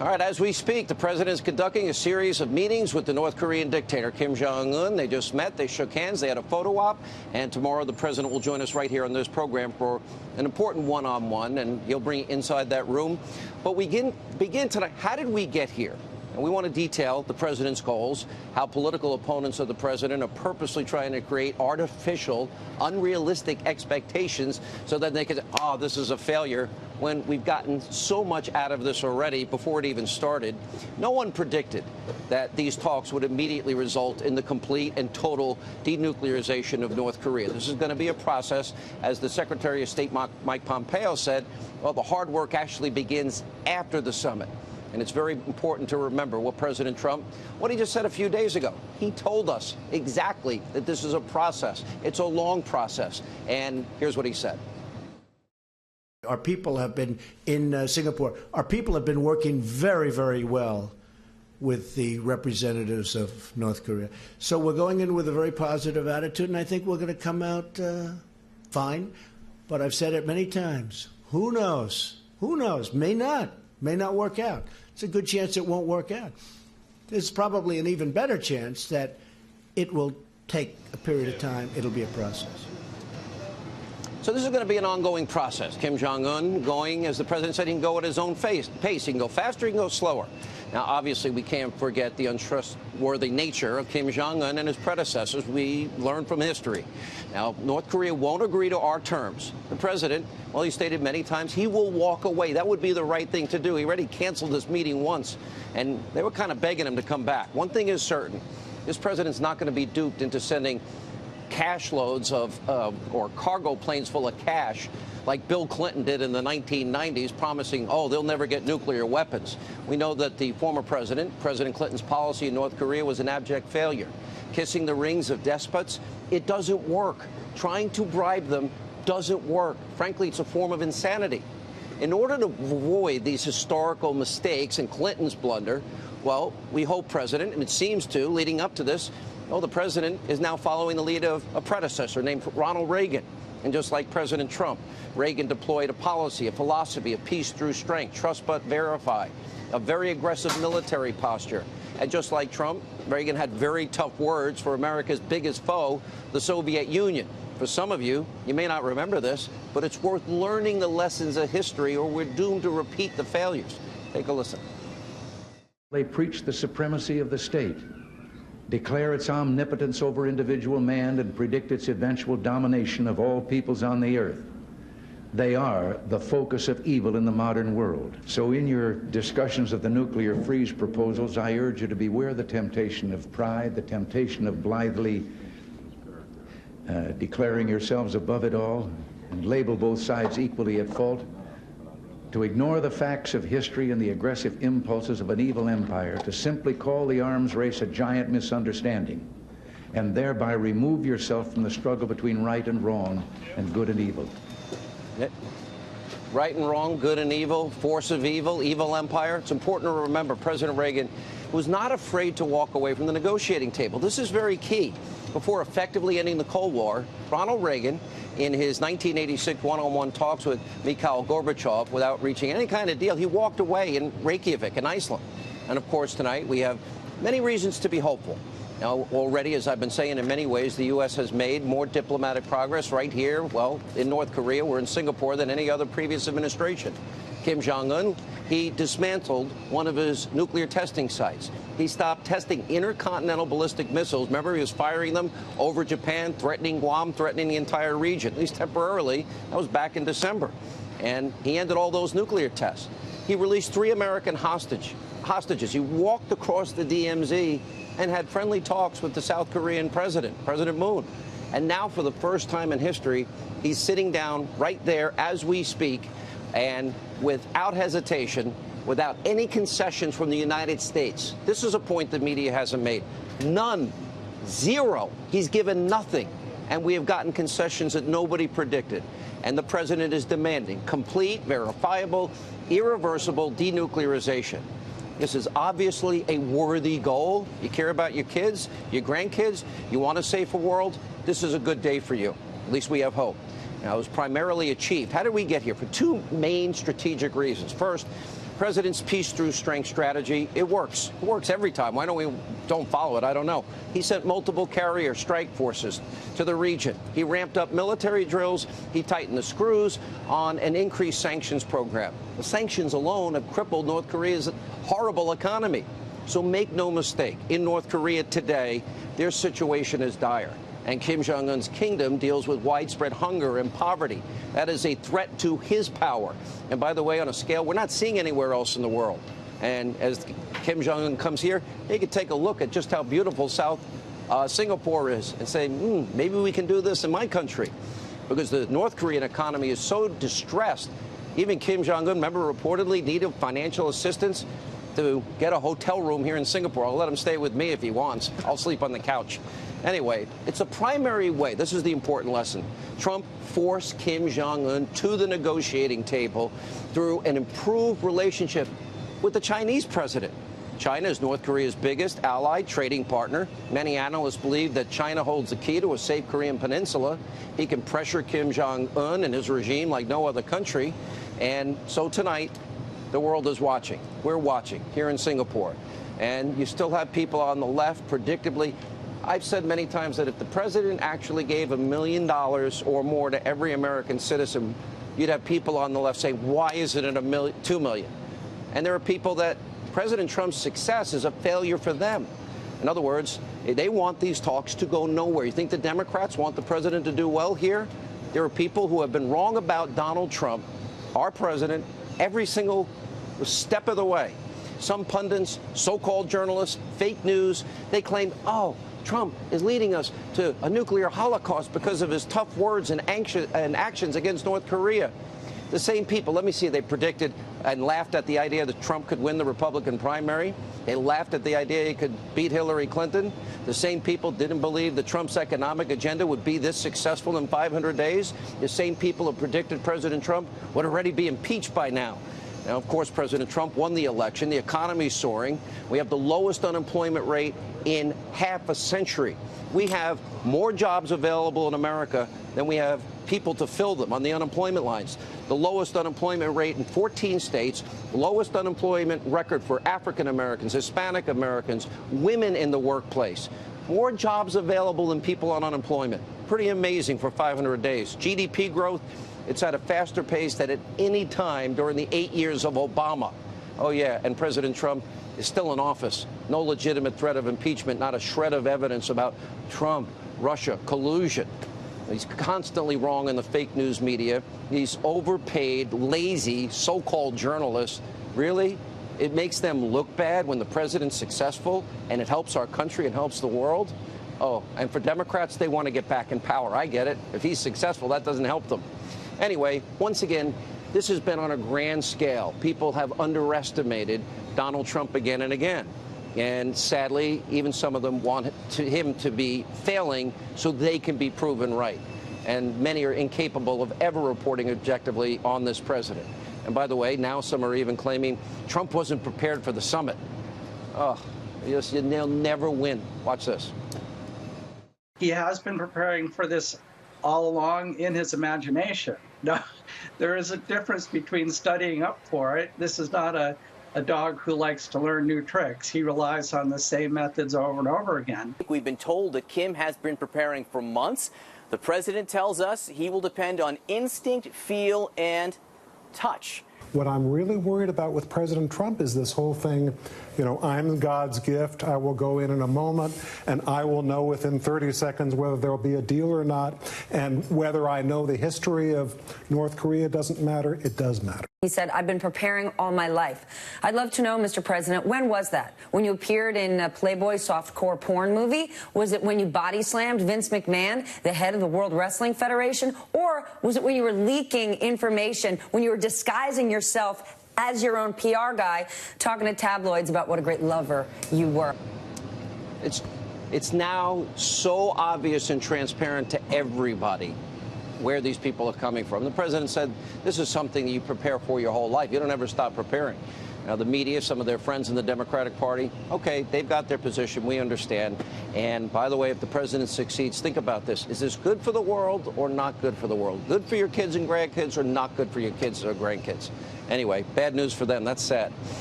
All right, as we speak, the president is conducting a series of meetings with the North Korean dictator, Kim Jong-un. They just met, they shook hands, they had a photo op, and tomorrow the president will join us right here on this program for an important one-on-one, and he'll bring you inside that room. But we begin tonight. How did we get here? And we want to detail the president's goals, how political opponents of the president are purposely trying to create artificial, unrealistic expectations so that they can say, oh, this is a failure, when we've gotten so much out of this already before it even started. No one predicted that these talks would immediately result in the complete and total denuclearization of North Korea. This is going to be a process. As the Secretary of State Mike Pompeo said, well, the hard work actually begins after the summit. And it's very important to remember what President Trump, what he just said a few days ago. He told us exactly that this is a process. It's a long process. And here's what he said. Our people have been in Singapore. Our people have been working very, very well with the representatives of North Korea. So we're going in with a very positive attitude, and I think we're going to come out fine. But I've said it many times. Who knows? Who knows? May not work out. It's a good chance it won't work out. There's probably an even better chance that it will take a period of time. It'll be a process. So this is going to be an ongoing process. Kim Jong-un going, as the president said, he can go at his own pace. He can go faster, he can go slower. Now, obviously, we can't forget the untrustworthy nature of Kim Jong-un and his predecessors. We learned from history. Now, North Korea won't agree to our terms. The president, well, he stated many times he will walk away. That would be the right thing to do. He already canceled this meeting once, and they were kind of begging him to come back. One thing is certain. This president's not going to be duped into sending cash loads of or cargo planes full of cash like Bill Clinton did in the 1990s, promising, oh, they'll never get nuclear weapons. We know that the former president, President Clinton's policy in North Korea was an abject failure. Kissing the rings of despots, it doesn't work. Trying to bribe them doesn't work. Frankly, it's a form of insanity. In order to avoid these historical mistakes and Clinton's blunder, well, we hope, President, and it seems to, leading up to this, well, the president is now following the lead of a predecessor named Ronald Reagan. And just like President Trump, Reagan deployed a policy, a philosophy of peace through strength, trust but verify, a very aggressive military posture. And just like Trump, Reagan had very tough words for America's biggest foe, the Soviet Union. For some of you, you may not remember this, but it's worth learning the lessons of history or we're doomed to repeat the failures. Take a listen. They preach the supremacy of the state, declare its omnipotence over individual man, and predict its eventual domination of all peoples on the earth. They are the focus of evil in the modern world. So in your discussions of the nuclear freeze proposals, I urge you to beware the temptation of pride, the temptation of blithely declaring yourselves above it all and label both sides equally at fault, to ignore the facts of history and the aggressive impulses of an evil empire, to simply call the arms race a giant misunderstanding, and thereby remove yourself from the struggle between right and wrong and good and evil. Right and wrong, good and evil, force of evil, evil empire. It's important to remember President Reagan was not afraid to walk away from the negotiating table. This is very key. Before effectively ending the Cold War, Ronald Reagan, in his 1986 one-on-one talks with Mikhail Gorbachev, without reaching any kind of deal, he walked away in Reykjavik in Iceland. And of course, tonight we have many reasons to be hopeful. Now, already, as I've been saying, in many ways, the U.S. has made more diplomatic progress right here, well, in North Korea or in Singapore than any other previous administration. Kim Jong-un, he dismantled one of his nuclear testing sites. He stopped testing intercontinental ballistic missiles. Remember, he was firing them over Japan, threatening Guam, threatening the entire region, at least temporarily. That was back in December. And he ended all those nuclear tests. He released 3 American hostages. He walked across the DMZ and had friendly talks with the South Korean president, President Moon. And now, for the first time in history, he's sitting down right there as we speak, and without hesitation, without any concessions from the United States. This is a point the media hasn't made. None. Zero. He's given nothing. And we have gotten concessions that nobody predicted. And the president is demanding complete, verifiable, irreversible denuclearization. This is obviously a worthy goal. You care about your kids, your grandkids, you want a safer world. This is a good day for you. At least we have hope. Now, it was primarily achieved. How did we get here? For 2 main strategic reasons. First, President's peace through strength strategy, it works. It works every time. Why don't follow it? I don't know. He sent multiple carrier strike forces to the region. He ramped up military drills. He tightened the screws on an increased sanctions program. The sanctions alone have crippled North Korea's horrible economy. So make no mistake, in North Korea today, their situation is dire. And Kim Jong-un's kingdom deals with widespread hunger and poverty. That is a threat to his power. And by the way, on a scale we're not seeing anywhere else in the world. And as Kim Jong-un comes here, he could take a look at just how beautiful South Singapore is and say, maybe we can do this in my country. Because the North Korean economy is so distressed. Even Kim Jong-un, remember, reportedly needed financial assistance to get a hotel room here in Singapore. I'll let him stay with me if he wants. I'll sleep on the couch. Anyway, it's a primary way. This is the important lesson. Trump forced Kim Jong-un to the negotiating table through an improved relationship with the Chinese president. China is North Korea's biggest ally, trading partner. Many analysts believe that China holds the key to a safe Korean peninsula. He can pressure Kim Jong-un and his regime like no other country. And so tonight, the world is watching. We're watching here in Singapore. And you still have people on the left, predictably. I've said many times that if the president actually gave $1 million or more to every American citizen, you'd have people on the left saying, why isn't it $2 million? And there are people that President Trump's success is a failure for them. In other words, they want these talks to go nowhere. You think the Democrats want the president to do well here? There are people who have been wrong about Donald Trump, our president, every single step of the way. Some pundits, so-called journalists, fake news, they claim, oh, Trump is leading us to a nuclear holocaust because of his tough words and actions against North Korea. The same people, let me see, they predicted and laughed at the idea that Trump could win the Republican primary. They laughed at the idea he could beat Hillary Clinton. The same people didn't believe that Trump's economic agenda would be this successful in 500 days. The same people who predicted President Trump would already be impeached by now. Now, of course, President Trump won the election. The economy is soaring. We have the lowest unemployment rate in half a century. We have more jobs available in America than we have people to fill them on the unemployment lines. The lowest unemployment rate in 14 states, lowest unemployment record for African Americans, Hispanic Americans, women in the workplace. More jobs available than people on unemployment. Pretty amazing for 500 days. GDP growth, it's at a faster pace than at any time during the 8 years of Obama. Oh, yeah, and President Trump is still in office. No legitimate threat of impeachment, not a shred of evidence about Trump, Russia, collusion. He's constantly wrong in the fake news media. These overpaid, lazy, so-called journalists. Really? It makes them look bad when the president's successful and it helps our country and helps the world? Oh, and for Democrats, they want to get back in power. I get it. If he's successful, that doesn't help them. Anyway, once again, this has been on a grand scale. People have underestimated Donald Trump again and again. And sadly, even some of them want him to be failing so they can be proven right. And many are incapable of ever reporting objectively on this president. And by the way, now some are even claiming Trump wasn't prepared for the summit. Oh, they'll never win. Watch this. He has been preparing for this all along in his imagination. No, there is a difference between studying up for it. This is not a dog who likes to learn new tricks. He relies on the same methods over and over again. We've been told that Kim has been preparing for months. The president tells us he will depend on instinct, feel, and touch. What I'm really worried about with President Trump is this whole thing, you know, I'm God's gift, I will go in a moment, and I will know within 30 seconds whether there will be a deal or not, and whether I know the history of North Korea doesn't matter, it does matter. He said, I've been preparing all my life. I'd love to know, Mr. President, when was that? When you appeared in a Playboy softcore porn movie? Was it when you body slammed Vince McMahon, the head of the World Wrestling Federation? Or was it when you were leaking information, when you were disguising yourself as your own PR guy, talking to tabloids about what a great lover you were? It's now so obvious and transparent to everybody where these people are coming from. The president said this is something that you prepare for your whole life. You don't ever stop preparing. Now, the media, some of their friends in the Democratic Party, okay, they've got their position. We understand. And by the way, if the president succeeds, think about this. Is this good for the world or not good for the world? Good for your kids and grandkids or not good for your kids or grandkids? Anyway, bad news for them. That's sad.